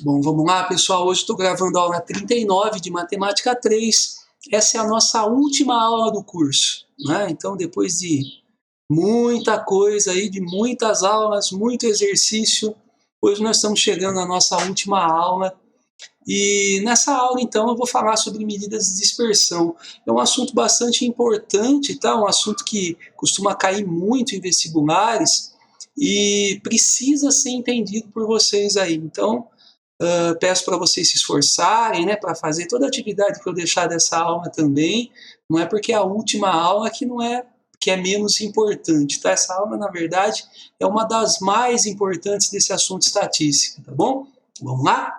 Bom, vamos lá, pessoal. Hoje estou gravando a aula 39 de Matemática 3. Essa é a nossa última aula do curso, né? Então, depois de muita coisa aí, de muitas aulas, muito exercício, hoje nós estamos chegando à nossa última aula. E nessa aula, então, eu vou falar sobre medidas de dispersão. É um assunto bastante importante, tá? Um assunto que costuma cair muito em vestibulares e precisa ser entendido por vocês aí. Então, peço para vocês se esforçarem, né, para fazer toda a atividade que eu deixar dessa aula também. Não é porque é a última aula que é menos importante, tá? Essa aula, na verdade, é uma das mais importantes desse assunto estatística, tá bom? Vamos lá?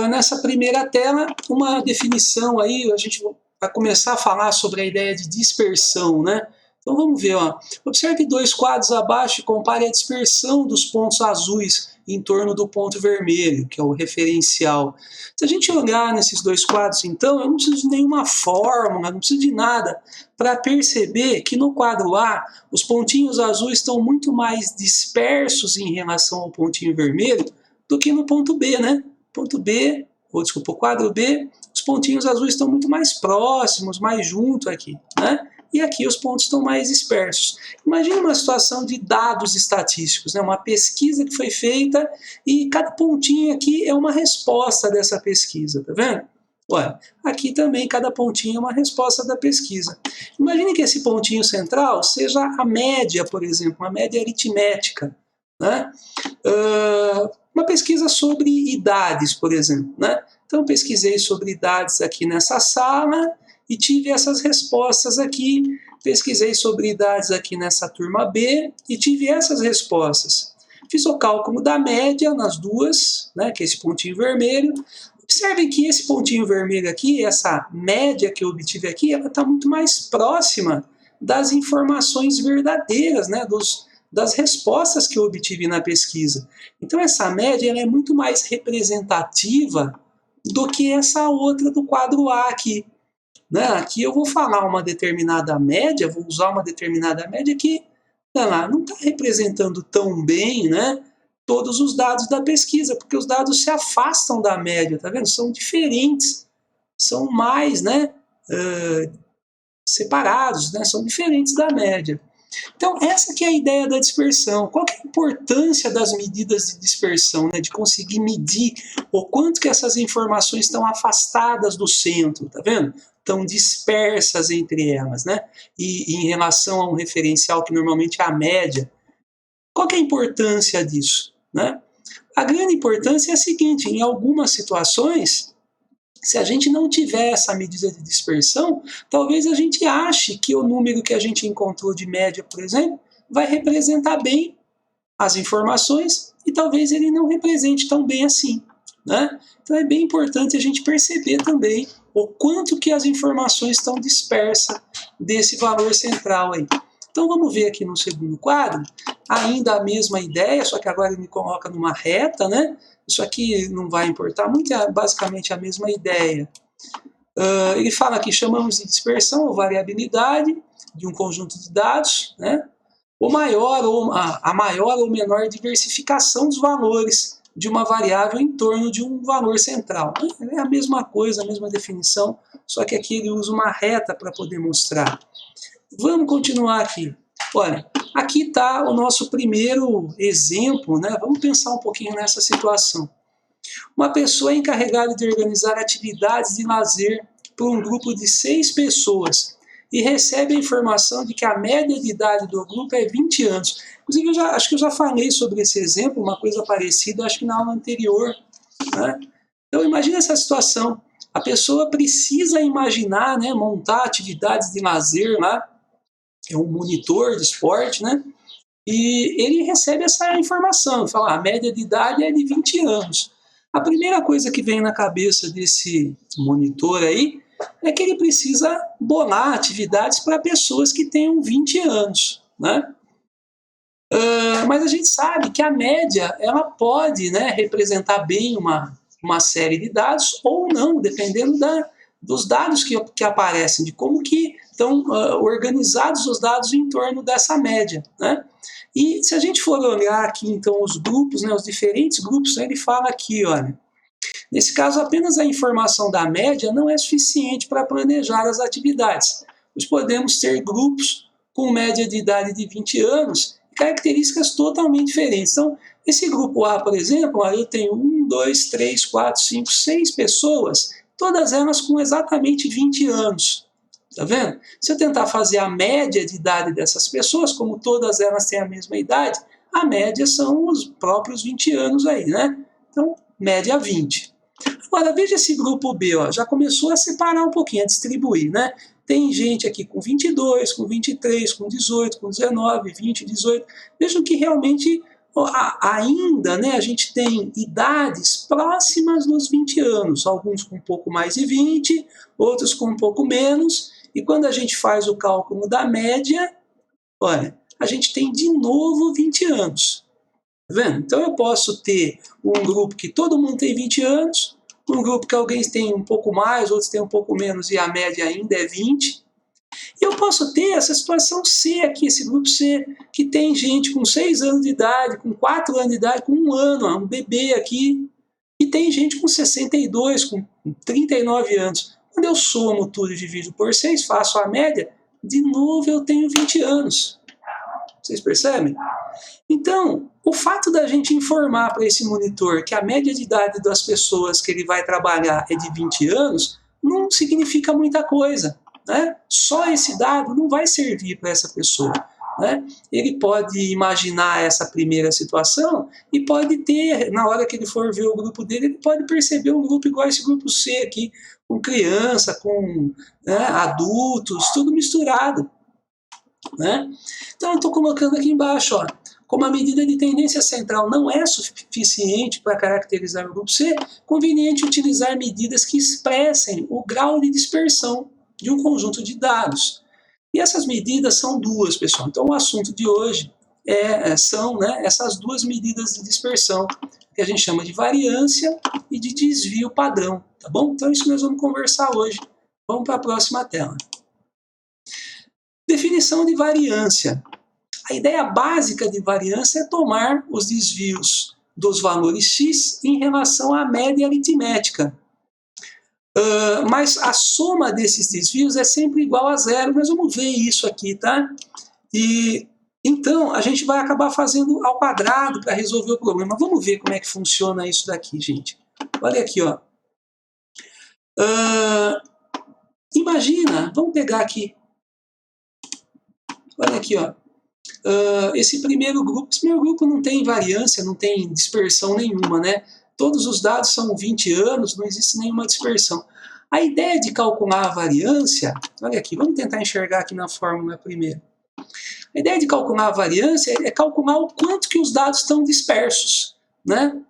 Nessa primeira tela, uma definição aí, a gente vai começar a falar sobre a ideia de dispersão, né? Então vamos ver, ó. Observe dois quadros abaixo e compare a dispersão dos pontos azuis em torno do ponto vermelho, que é o referencial. Se a gente olhar nesses dois quadros, então, eu não preciso de nenhuma fórmula, não preciso de nada, para perceber que no quadro A, os pontinhos azuis estão muito mais dispersos em relação ao pontinho vermelho do que no ponto B, né? O quadro B, os pontinhos azuis estão muito mais próximos, mais junto aqui, né? E aqui os pontos estão mais dispersos. Imagine uma situação de dados estatísticos, né? Uma pesquisa que foi feita e cada pontinho aqui é uma resposta dessa pesquisa, tá vendo? Olha, aqui também cada pontinho é uma resposta da pesquisa. Imagine que esse pontinho central seja a média, por exemplo, uma média aritmética, né? Uma pesquisa sobre idades, por exemplo, né? Então, pesquisei sobre idades aqui nessa sala e tive essas respostas aqui. Pesquisei sobre idades aqui nessa turma B e tive essas respostas. Fiz o cálculo da média nas duas, né, que é esse pontinho vermelho. Observem que esse pontinho vermelho aqui, essa média que eu obtive aqui, ela está muito mais próxima das informações verdadeiras, né, das respostas que eu obtive na pesquisa. Então, essa média ela é muito mais representativa do que essa outra do quadro A aqui. Né? Aqui eu vou falar uma determinada média, vou usar uma determinada média que não está representando tão bem, né, todos os dados da pesquisa, porque os dados se afastam da média, tá vendo? São diferentes, são mais, né, separados, né, são diferentes da média. Então, essa que é a ideia da dispersão. Qual que é a importância das medidas de dispersão, né? De conseguir medir o quanto que essas informações estão afastadas do centro, tá vendo? Estão dispersas entre elas, né? E em relação a um referencial que normalmente é a média. Qual que é a importância disso, né? A grande importância é a seguinte: em algumas situações, se a gente não tiver essa medida de dispersão, talvez a gente ache que o número que a gente encontrou de média, por exemplo, vai representar bem as informações e talvez ele não represente tão bem assim, né? Então é bem importante a gente perceber também o quanto que as informações estão dispersas desse valor central aí. Então vamos ver aqui no segundo quadro, ainda a mesma ideia, só que agora ele me coloca numa reta, né? Isso aqui não vai importar muito, é basicamente a mesma ideia. Ele fala que chamamos de dispersão ou variabilidade de um conjunto de dados, né? A maior ou menor diversificação dos valores de uma variável em torno de um valor central. É a mesma coisa, a mesma definição, só que aqui ele usa uma reta para poder mostrar. Vamos continuar aqui. Olha, aqui está o nosso primeiro exemplo, né? Vamos pensar um pouquinho nessa situação. Uma pessoa é encarregada de organizar atividades de lazer por um grupo de 6 pessoas e recebe a informação de que a média de idade do grupo é 20 anos. Inclusive, acho que eu já falei sobre esse exemplo, uma coisa parecida, acho que na aula anterior, né? Então, imagine essa situação. A pessoa precisa imaginar, né, montar atividades de lazer lá, é um monitor de esporte, né? E ele recebe essa informação, fala, a média de idade é de 20 anos. A primeira coisa que vem na cabeça desse monitor aí é que ele precisa bolar atividades para pessoas que tenham 20 anos, né? Mas a gente sabe que a média ela pode, né, representar bem uma série de dados ou não, dependendo dos dados que aparecem, de como que estão organizados os dados em torno dessa média, né? E se a gente for olhar aqui, então, os grupos, né, os diferentes grupos, ele fala aqui, olha, nesse caso, apenas a informação da média não é suficiente para planejar as atividades, pois podemos ter grupos com média de idade de 20 anos e características totalmente diferentes. Então, esse grupo A, por exemplo, eu tenho 1, 2, 3, 4, 5, 6 pessoas, todas elas com exatamente 20 anos. Tá vendo? Se eu tentar fazer a média de idade dessas pessoas, como todas elas têm a mesma idade, a média são os próprios 20 anos aí, né? Então, média 20. Agora, veja esse grupo B, ó, já começou a separar um pouquinho, a distribuir, né? Tem gente aqui com 22, com 23, com 18, com 19, 20, 18. Vejam que realmente ainda, né, a gente tem idades próximas dos 20 anos, alguns com um pouco mais de 20, outros com um pouco menos, e quando a gente faz o cálculo da média, olha, a gente tem de novo 20 anos. Tá vendo? Então eu posso ter um grupo que todo mundo tem 20 anos, um grupo que alguém tem um pouco mais, outros têm um pouco menos e a média ainda é 20. E eu posso ter essa situação C aqui, esse grupo C, que tem gente com 6 anos de idade, com 4 anos de idade, com 1 ano, um bebê aqui, e tem gente com 62, com 39 anos. Quando eu somo tudo e divido por 6, faço a média, de novo eu tenho 20 anos. Vocês percebem? Então, o fato da gente informar para esse monitor que a média de idade das pessoas que ele vai trabalhar é de 20 anos, não significa muita coisa, né? Só esse dado não vai servir para essa pessoa, né? Ele pode imaginar essa primeira situação e pode ter, na hora que ele for ver o grupo dele, ele pode perceber um grupo igual esse grupo C aqui, com criança, com, né, adultos, tudo misturado, né? Então, eu estou colocando aqui embaixo, ó, como a medida de tendência central não é suficiente para caracterizar o grupo C, conveniente utilizar medidas que expressem o grau de dispersão de um conjunto de dados. E essas medidas são duas, pessoal. Então, o assunto de hoje são, né, essas duas medidas de dispersão, que a gente chama de variância e de desvio padrão, tá bom? Então, isso nós vamos conversar hoje. Vamos para a próxima tela. Definição de variância. A ideia básica de variância é tomar os desvios dos valores x em relação à média aritmética. Mas a soma desses desvios é sempre igual a zero. Nós vamos ver isso aqui, tá? E então a gente vai acabar fazendo ao quadrado para resolver o problema. Vamos ver como é que funciona isso daqui, gente. Olha aqui, ó. Imagina, vamos pegar aqui. Olha aqui, ó. Esse primeiro grupo não tem variância, não tem dispersão nenhuma, né? Todos os dados são 20 anos, não existe nenhuma dispersão. A ideia de calcular a variância, olha aqui, vamos tentar enxergar aqui na fórmula primeiro. A ideia de calcular a variância é calcular o quanto que os dados estão dispersos, né?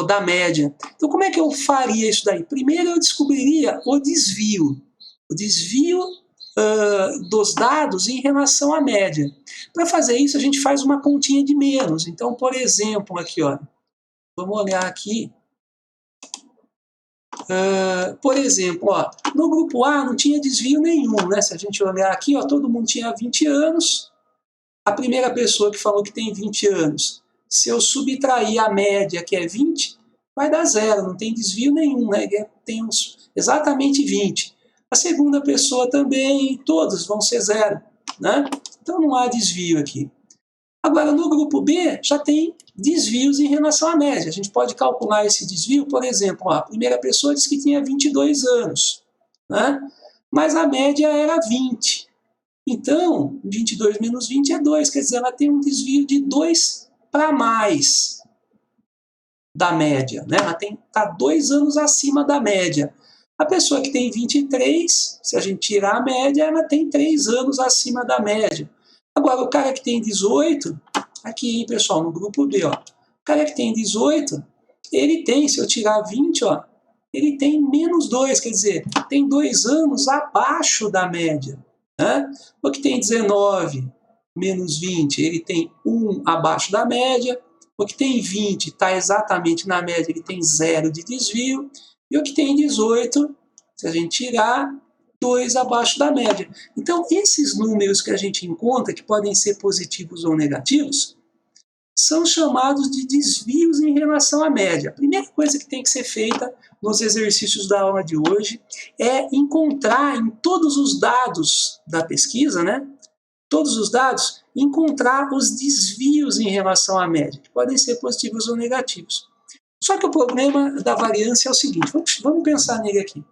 Da média. Então, como é que eu faria isso daí? Primeiro, eu descobriria o desvio. O desvio dos dados em relação à média. Para fazer isso, a gente faz uma continha de menos. Então, por exemplo, aqui, ó, vamos olhar aqui. Por exemplo, ó, no grupo A não tinha desvio nenhum, né? Se a gente olhar aqui, ó, todo mundo tinha 20 anos. A primeira pessoa que falou que tem 20 anos, se eu subtrair a média, que é 20, vai dar zero, não tem desvio nenhum, né? Tem exatamente 20. A segunda pessoa também, todos vão ser zero, né? Então não há desvio aqui. Agora, no grupo B, já tem desvios em relação à média. A gente pode calcular esse desvio, por exemplo, ó, a primeira pessoa disse que tinha 22 anos, né? Mas a média era 20. Então, 22 menos 20 é 2, quer dizer, ela tem um desvio de 2 para mais da média, né? Ela está 2 anos acima da média. A pessoa que tem 23, se a gente tirar a média, ela tem 3 anos acima da média. Agora, o cara que tem 18, aqui, hein, pessoal, no grupo B, ó, o cara que tem 18, ele tem, se eu tirar 20, ó, ele tem menos 2, quer dizer, tem 2 anos abaixo da média, né? O que tem 19 menos 20, ele tem 1 abaixo da média. O que tem 20 está exatamente na média, ele tem 0 de desvio. E o que tem 18, se a gente tirar, 2 abaixo da média. Então, esses números que a gente encontra, que podem ser positivos ou negativos, são chamados de desvios em relação à média. A primeira coisa que tem que ser feita nos exercícios da aula de hoje é encontrar em todos os dados da pesquisa, né? Todos os dados, encontrar os desvios em relação à média, que podem ser positivos ou negativos. Só que o problema da variância é o seguinte, vamos pensar nele aqui.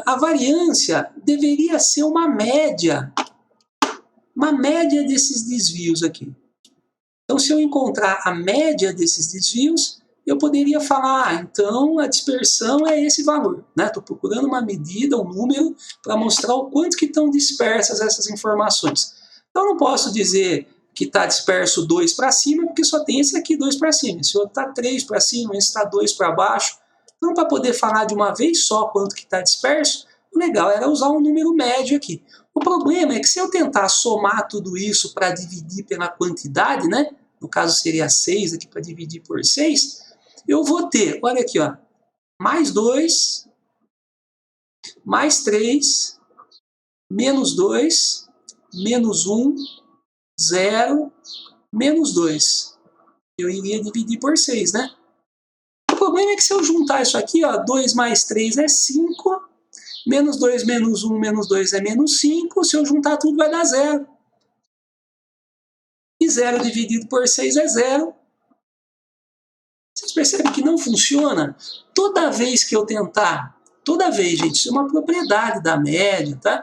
A variância deveria ser uma média desses desvios aqui. Então, se eu encontrar a média desses desvios, eu poderia falar, então a dispersão é esse valor. Estou procurando uma medida, um número, para mostrar o quanto que estão dispersas essas informações. Então, eu não posso dizer que está disperso 2 para cima, porque só tem esse aqui 2 para cima. Esse outro está 3 para cima, esse está 2 para baixo. Então, para poder falar de uma vez só quanto que está disperso, o legal era usar um número médio aqui. O problema é que se eu tentar somar tudo isso para dividir pela quantidade, né? No caso seria 6 aqui para dividir por 6, eu vou ter, olha aqui, ó, mais 2, mais 3, menos 2, menos 1, 0, menos 2. Eu iria dividir por 6, né? O problema é que se eu juntar isso aqui, ó, 2 mais 3 é 5, menos 2 menos 1 menos 2 é menos 5, se eu juntar tudo vai dar 0. E 0 dividido por 6 é 0. Vocês percebem que não funciona? Toda vez que eu tentar, toda vez, gente, isso é uma propriedade da média, tá?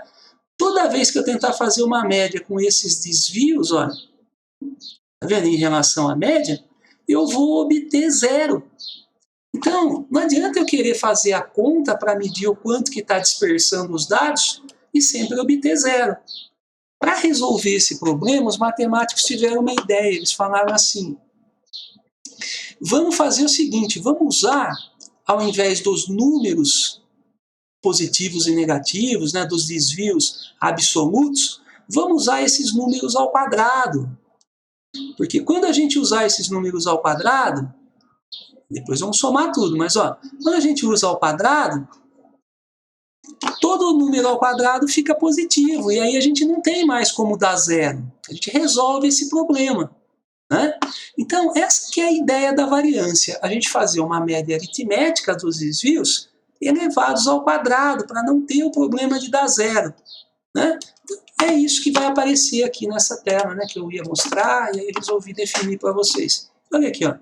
Toda vez que eu tentar fazer uma média com esses desvios, olha, tá vendo, em relação à média, eu vou obter 0. Então, não adianta eu querer fazer a conta para medir o quanto que está dispersando os dados e sempre obter 0. Para resolver esse problema, os matemáticos tiveram uma ideia, eles falaram assim, vamos fazer o seguinte, vamos usar, ao invés dos números positivos e negativos, né, dos desvios absolutos, vamos usar esses números ao quadrado. Porque quando a gente usar esses números ao quadrado, depois vamos somar tudo, mas ó, quando a gente usa ao quadrado, todo número ao quadrado fica positivo, e aí a gente não tem mais como dar 0. A gente resolve esse problema. Né? Então, essa que é a ideia da variância, a gente fazer uma média aritmética dos desvios elevados ao quadrado, para não ter o problema de dar 0. Né? Então, é isso que vai aparecer aqui nessa tela, né, que eu ia mostrar, e aí resolvi definir para vocês. Olha aqui, ó.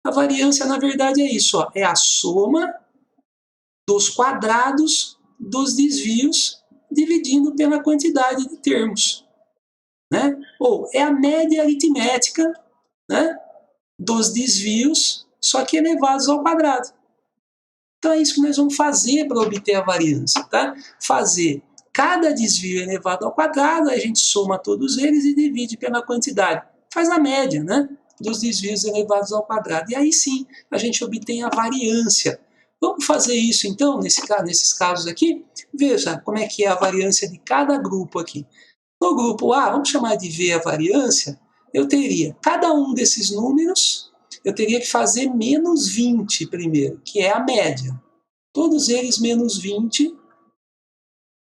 A variância, na verdade, é isso, ó, é a soma dos quadrados dos desvios dividindo pela quantidade de termos. Né? Ou é a média aritmética, né, dos desvios, só que elevados ao quadrado. Então é isso que nós vamos fazer para obter a variância. Tá? Fazer cada desvio elevado ao quadrado, a gente soma todos eles e divide pela quantidade. Faz a média, né, dos desvios elevados ao quadrado. E aí sim a gente obtém a variância. Vamos fazer isso então, nesses casos aqui? Veja como é que é a variância de cada grupo aqui. No grupo A, vamos chamar de V a variância, eu teria cada um desses números, eu teria que fazer menos 20 primeiro, que é a média. Todos eles menos 20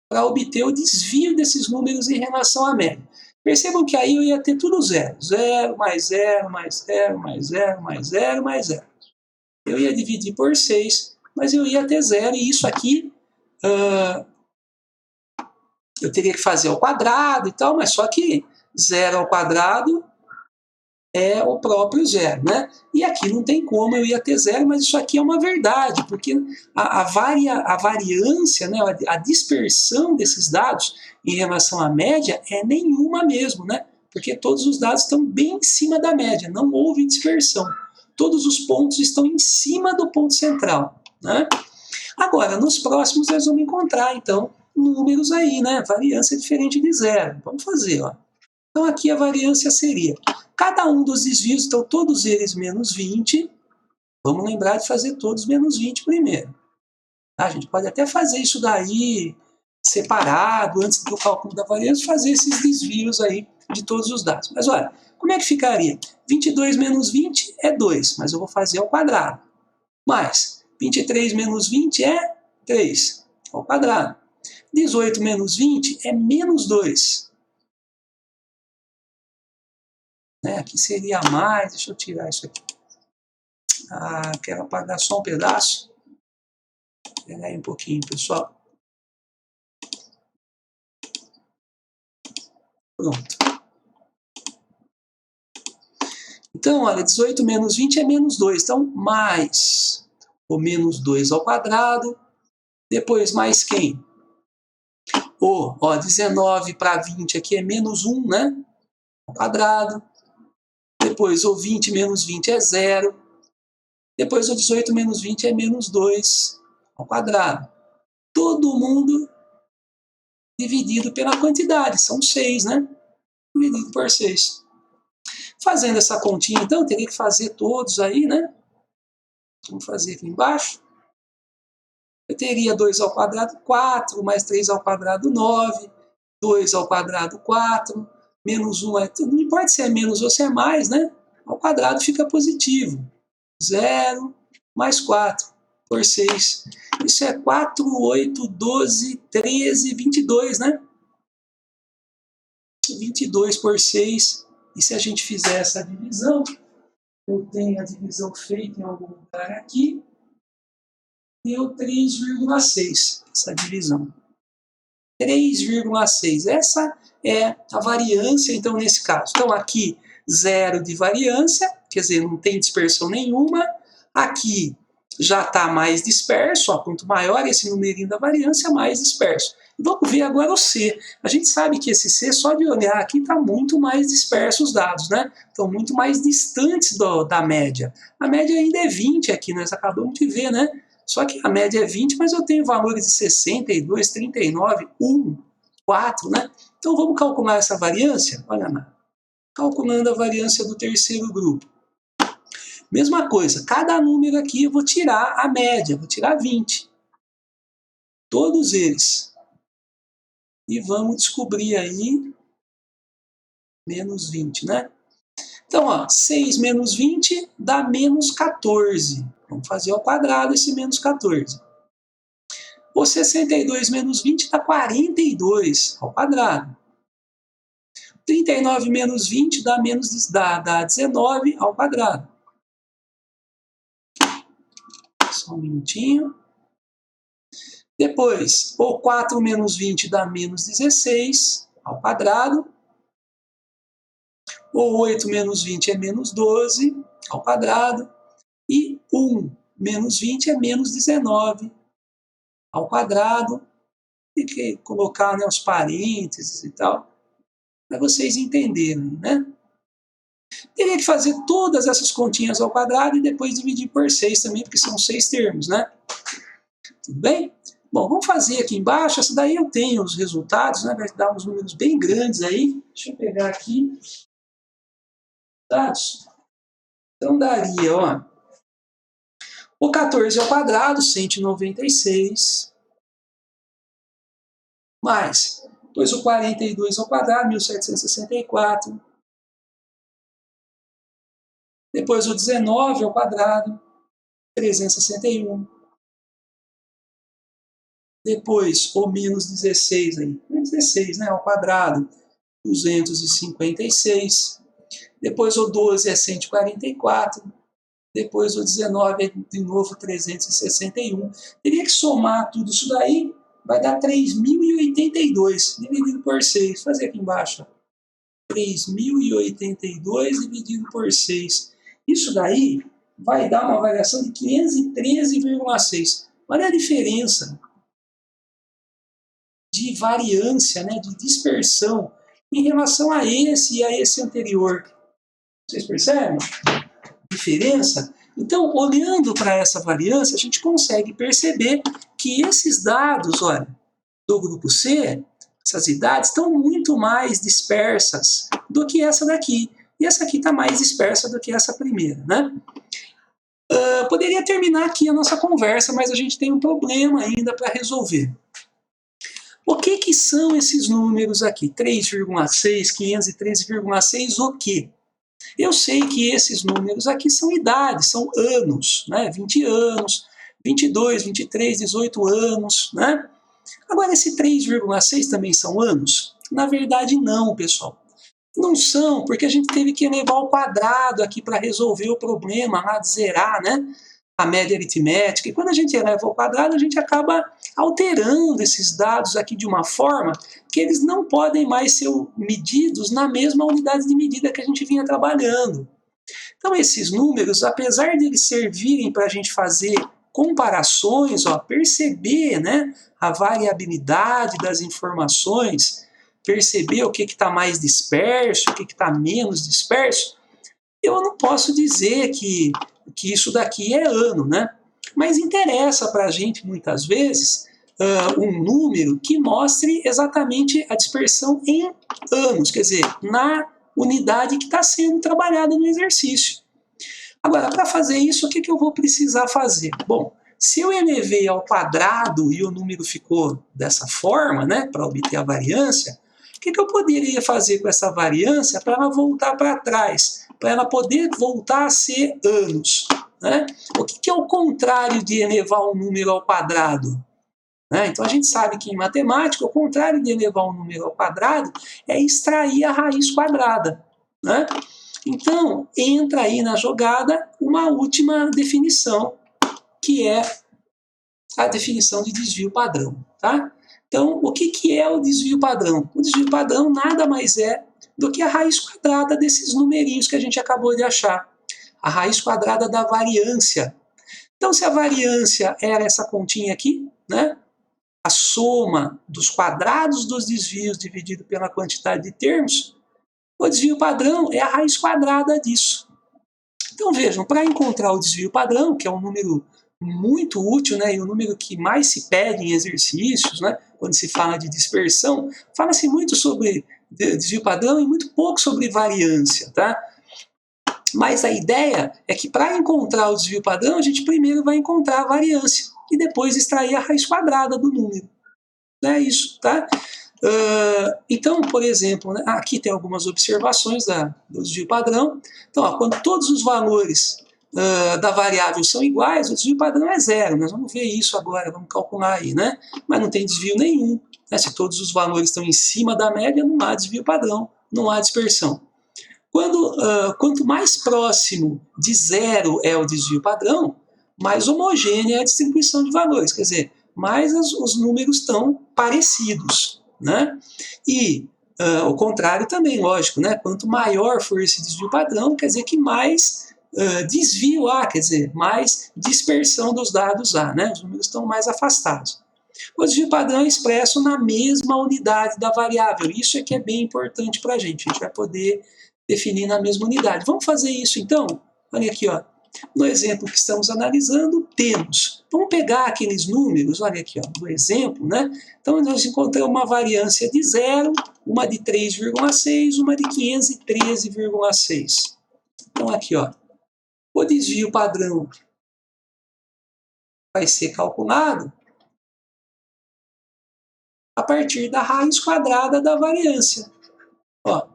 para obter o desvio desses números em relação à média. Percebam que aí eu ia ter tudo 0. 0, mais 0, mais 0, mais 0, mais 0, mais 0. Eu ia dividir por 6, mas eu ia ter 0, e isso aqui eu teria que fazer ao quadrado e tal, mas só que 0 ao quadrado é o próprio 0, né? E aqui não tem como, eu ia ter 0, mas isso aqui é uma verdade, porque a variância, né, a dispersão desses dados em relação à média é nenhuma mesmo, né? Porque todos os dados estão bem em cima da média, não houve dispersão. Todos os pontos estão em cima do ponto central, né? Agora, nos próximos nós vamos encontrar, então, números aí, né? Variância diferente de 0. Vamos fazer, ó. Então aqui a variância seria, cada um dos desvios, então todos eles menos 20, vamos lembrar de fazer todos menos 20 primeiro. A gente pode até fazer isso daí separado, antes do cálculo da variância, fazer esses desvios aí de todos os dados. Mas olha, como é que ficaria? 22 menos 20 é 2, mas eu vou fazer ao quadrado. Mais 23 menos 20 é 3. ao quadrado. 18 menos 20 é menos 2. Né? Aqui seria mais, deixa eu tirar isso aqui. Quero apagar só um pedaço. Vou pegar aí um pouquinho, pessoal. Pronto. Então, olha, 18 menos 20 é menos 2. Então, mais o menos 2 ao quadrado. Depois, mais quem? 19 para 20 aqui é menos 1, né? Ao quadrado. Depois, o 20 menos 20 é 0. Depois, o 18 menos 20 é menos 2 ao quadrado. Todo mundo dividido pela quantidade. São 6, né? Dividido por 6. Fazendo essa continha, então, eu teria que fazer todos aí, né? Vamos fazer aqui embaixo. Eu teria 2 ao quadrado, 4, mais 3 ao quadrado, 9. 2 ao quadrado, 4. Menos 1, não importa se é menos ou se é mais, né? Ao quadrado fica positivo. 0 mais 4 por 6. Isso é 4, 8, 12, 13, 22, né? 22 por 6. E se a gente fizer essa divisão, eu tenho a divisão feita em algum lugar aqui, deu 3,6, essa divisão. 3,6. Essa é a variância, então, nesse caso. Então, aqui, 0 de variância, quer dizer, não tem dispersão nenhuma. Aqui já está mais disperso, ó, quanto maior esse numerinho da variância, mais disperso. Vamos ver agora o C. A gente sabe que esse C, só de olhar aqui, está muito mais disperso os dados, né? Estão muito mais distantes da média. A média ainda é 20 aqui, nós acabamos de ver, né? Só que a média é 20, mas eu tenho valores de 62, 39, 1, 4, né? Então vamos calcular essa variância? Olha lá. Calculando a variância do terceiro grupo. Mesma coisa, cada número aqui eu vou tirar a média, vou tirar 20. Todos eles. E vamos descobrir aí menos 20, né? Então, ó, 6 menos 20 dá menos 14. Vamos fazer ao quadrado esse menos 14. O 62 menos 20 dá 42 ao quadrado. 39 menos 20 dá 19 ao quadrado. Só um minutinho. Depois, o 4 menos 20 dá menos 16 ao quadrado. O 8 menos 20 é menos 12 ao quadrado. E 1 menos 20 é menos 19 ao quadrado. Tem que colocar, né, os parênteses e tal, para vocês entenderem, né? Teria que fazer todas essas continhas ao quadrado e depois dividir por 6 também, porque são 6 termos, né? Tudo bem? Bom, vamos fazer aqui embaixo. Essa daí eu tenho os resultados, né? Vai dar uns números bem grandes aí. Deixa eu pegar aqui os dados. Então daria, ó, o 14 ao quadrado, 196, mais, depois o 42 ao quadrado, 1764, depois o 19 ao quadrado, 361, depois o menos 16, aí, menos 16, né, ao quadrado, 256, depois o 12 é 144, depois o 19 é de novo 361. Teria que somar tudo isso daí, vai dar 3.082 dividido por 6. Vou fazer aqui embaixo. 3.082 dividido por 6. Isso daí vai dar uma variação de 513,6. Olha a diferença de variância, né, de dispersão em relação a esse e a esse anterior. Vocês percebem a diferença? Então, olhando para essa variância, a gente consegue perceber que esses dados, olha, do grupo C, essas idades, estão muito mais dispersas do que essa daqui. E essa aqui está mais dispersa do que essa primeira, né? Poderia terminar aqui a nossa conversa, mas a gente tem um problema ainda para resolver. O que são esses números aqui? 3,6, 513,6, o quê? Eu sei que esses números aqui são idades, são anos, né? 20 anos, 22, 23, 18 anos, né? Agora, esse 3,6 também são anos? Na verdade, não, pessoal. Não são, porque a gente teve que elevar ao quadrado aqui para resolver o problema lá de zerar, né? A média aritmética. E quando a gente eleva ao quadrado, a gente acaba alterando esses dados aqui de uma forma que eles não podem mais ser medidos na mesma unidade de medida que a gente vinha trabalhando. Então, esses números, apesar de eles servirem para a gente fazer comparações, ó, perceber, né, a variabilidade das informações, perceber o que está mais disperso, o que está menos disperso, eu não posso dizer que isso daqui é ano, né? Mas interessa para a gente, muitas vezes, um número que mostre exatamente a dispersão em anos, quer dizer, na unidade que está sendo trabalhada no exercício. Agora, para fazer isso, o que eu vou precisar fazer? Bom, se eu elevei ao quadrado e o número ficou dessa forma, né, para obter a variância, o que eu poderia fazer com essa variância para ela voltar para trás, para ela poder voltar a ser anos? Né? O que é o contrário de elevar um número ao quadrado? Né? Então a gente sabe que em matemática, o contrário de elevar um número ao quadrado é extrair a raiz quadrada. Né? Então entra aí na jogada uma última definição, que é a definição de desvio padrão. Tá? Então, o que é o desvio padrão? O desvio padrão nada mais é do que a raiz quadrada desses numerinhos que a gente acabou de achar. A raiz quadrada da variância. Então, se a variância era essa continha aqui, né? A soma dos quadrados dos desvios dividido pela quantidade de termos, o desvio padrão é a raiz quadrada disso. Então, vejam, para encontrar o desvio padrão, que é um número muito útil, né, e o número que mais se pede em exercícios, né, quando se fala de dispersão, fala-se muito sobre desvio padrão e muito pouco sobre variância, tá? Mas a ideia é que para encontrar o desvio padrão, a gente primeiro vai encontrar a variância e depois extrair a raiz quadrada do número. É isso, tá? Então, por exemplo, né, aqui tem algumas observações do desvio padrão. Então, ó, quando todos os valores da variável são iguais, o desvio padrão é zero. Nós vamos ver isso agora, vamos calcular aí, né? Mas não tem desvio nenhum. Né? Se todos os valores estão em cima da média, não há desvio padrão, não há dispersão. Quanto mais próximo de zero é o desvio padrão, mais homogênea é a distribuição de valores, quer dizer, mais os números estão parecidos. Né? E o contrário também, lógico, né? Quanto maior for esse desvio padrão, quer dizer que mais desvio há, quer dizer, mais dispersão dos dados há, né? Os números estão mais afastados. O desvio padrão é expresso na mesma unidade da variável, isso é que é bem importante para a gente vai poder definir na mesma unidade. Vamos fazer isso então? Olha aqui, ó. No exemplo que estamos analisando, temos. Vamos pegar aqueles números, olha aqui, ó, no exemplo, né? Então, nós encontramos uma variância de 0, uma de 3,6, uma de 513,6. Então, aqui, ó, o desvio padrão vai ser calculado a partir da raiz quadrada da variância. Ó,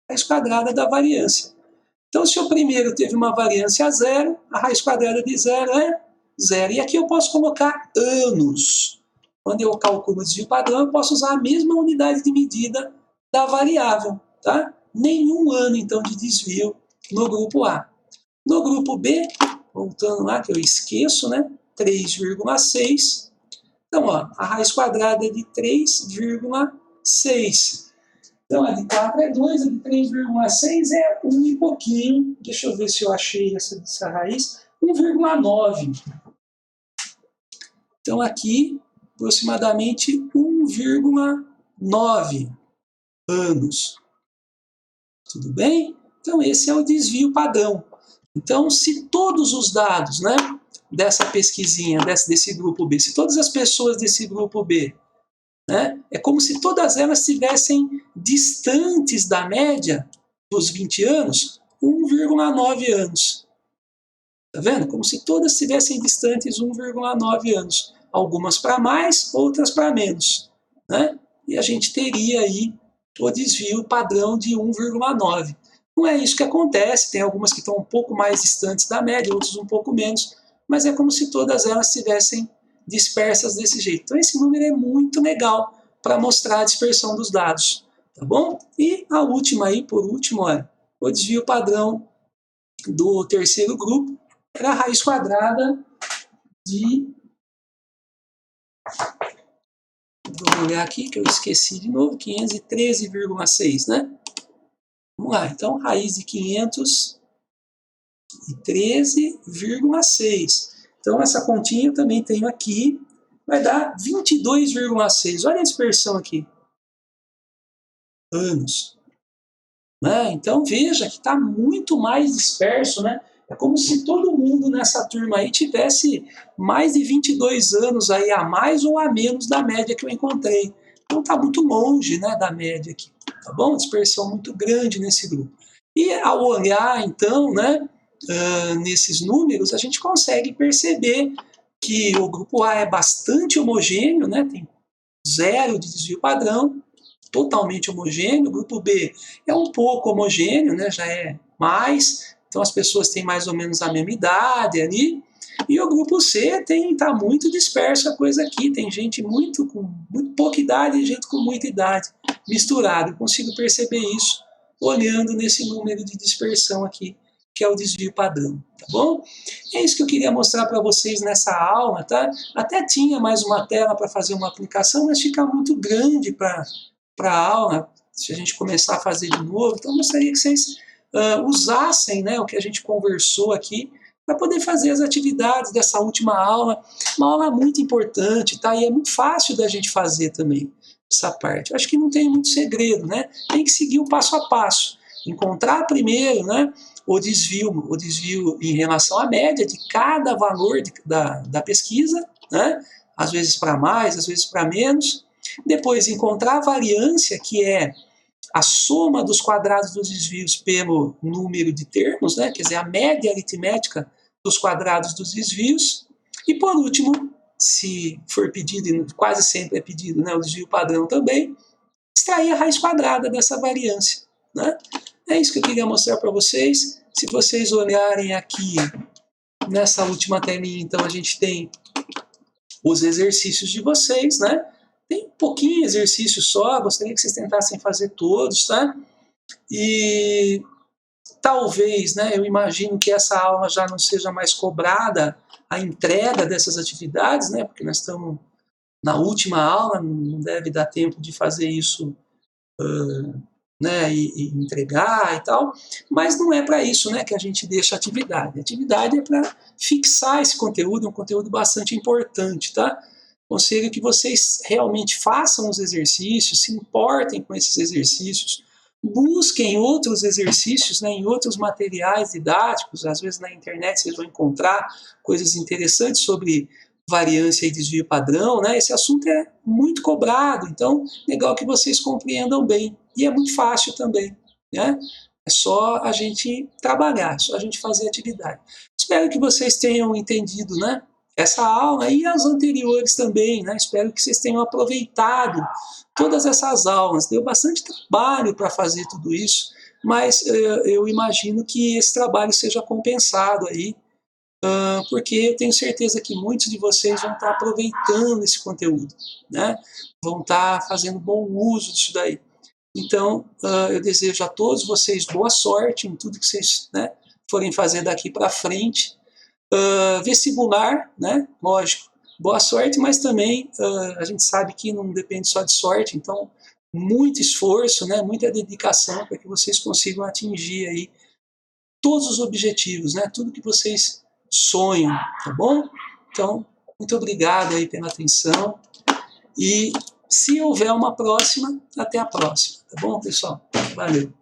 raiz quadrada da variância. Então, se o primeiro teve uma variância a zero, a raiz quadrada de zero é zero. E aqui eu posso colocar anos. Quando eu calculo o desvio padrão, eu posso usar a mesma unidade de medida da variável. Tá? Nenhum ano, então, de desvio no grupo A. No grupo B, voltando lá, que eu esqueço, né? 3,6. Então, ó, a raiz quadrada é de 3,6. Então, a de 4 é 2, a de 3,6 é 1 e pouquinho. Deixa eu ver se eu achei essa raiz. 1,9. Então, aqui, aproximadamente 1,9 anos. Tudo bem? Então, esse é o desvio padrão. Então, se todos os dados, né, dessa pesquisinha, desse grupo B, se todas as pessoas desse grupo B, né, é como se todas elas estivessem distantes da média dos 20 anos, 1,9 anos. Está vendo? Como se todas estivessem distantes 1,9 anos. Algumas para mais, outras para menos. Né? E a gente teria aí o desvio padrão de 1,9. Não é isso que acontece, tem algumas que estão um pouco mais distantes da média, outras um pouco menos, mas é como se todas elas estivessem dispersas desse jeito. Então esse número é muito legal para mostrar a dispersão dos dados, tá bom? E a última aí, por último, olha, o desvio padrão do terceiro grupo era a raiz quadrada de... Vou olhar aqui que eu esqueci de novo, 513,6, né? Vamos lá, então raiz de 513,6. Então essa continha eu também tenho aqui, vai dar 22,6. Olha a dispersão aqui. Anos. Né? Então veja que está muito mais disperso, né? É como se todo mundo nessa turma aí tivesse mais de 22 anos aí a mais ou a menos da média que eu encontrei. Então está muito longe, né, da média aqui, tá bom? Dispersão muito grande nesse grupo. E ao olhar então, né, nesses números, a gente consegue perceber que o grupo A é bastante homogêneo, né? Tem 0 de desvio padrão, totalmente homogêneo. O grupo B é um pouco homogêneo, né? Já é mais, então as pessoas têm mais ou menos a mesma idade ali. E o grupo C está muito disperso a coisa aqui, tem gente com muito pouca idade e gente com muita idade misturado. Eu consigo perceber isso olhando nesse número de dispersão aqui, que é o desvio padrão, tá bom? É isso que eu queria mostrar para vocês nessa aula, tá? Até tinha mais uma tela para fazer uma aplicação, mas fica muito grande para a aula, se a gente começar a fazer de novo. Então eu gostaria que vocês usassem, né, o que a gente conversou aqui para poder fazer as atividades dessa última aula. Uma aula muito importante, tá? E é muito fácil da gente fazer também essa parte. Eu acho que não tem muito segredo, né? Tem que seguir o passo a passo. Encontrar primeiro, né, o desvio em relação à média de cada valor da pesquisa, né? Às vezes para mais, às vezes para menos. Depois encontrar a variância, que é a soma dos quadrados dos desvios pelo número de termos, né? Quer dizer, a média aritmética dos quadrados dos desvios. E por último, se for pedido, e quase sempre é pedido, né, o desvio padrão também, extrair a raiz quadrada dessa variância, né? É isso que eu queria mostrar para vocês. Se vocês olharem aqui nessa última telinha, então a gente tem os exercícios de vocês, né? Tem um pouquinho de exercício só, gostaria que vocês tentassem fazer todos, tá? E talvez, né, eu imagino que essa aula já não seja mais cobrada a entrega dessas atividades, né? Porque nós estamos na última aula, não deve dar tempo de fazer isso, né, e entregar e tal, mas não é para isso, né, que a gente deixa a atividade. A atividade é para fixar esse conteúdo, é um conteúdo bastante importante, tá? Aconselho que vocês realmente façam os exercícios, se importem com esses exercícios, busquem outros exercícios, né, em outros materiais didáticos. Às vezes na internet vocês vão encontrar coisas interessantes sobre variância e desvio padrão, né? Esse assunto é muito cobrado, então legal que vocês compreendam bem. E é muito fácil também, né? É só a gente trabalhar, é só a gente fazer atividade. Espero que vocês tenham entendido, né, essa aula e as anteriores também, né? Espero que vocês tenham aproveitado todas essas aulas. Deu bastante trabalho para fazer tudo isso, mas eu imagino que esse trabalho seja compensado aí, porque eu tenho certeza que muitos de vocês vão estar aproveitando esse conteúdo, né? Vão estar fazendo bom uso disso daí. Então, eu desejo a todos vocês boa sorte em tudo que vocês, né, forem fazer daqui para frente. Vestibular, né, lógico, boa sorte, mas também a gente sabe que não depende só de sorte, então muito esforço, né, muita dedicação para que vocês consigam atingir aí todos os objetivos, né, tudo que vocês sonham, tá bom? Então, muito obrigado aí pela atenção e se houver uma próxima, até a próxima, tá bom, pessoal? Valeu!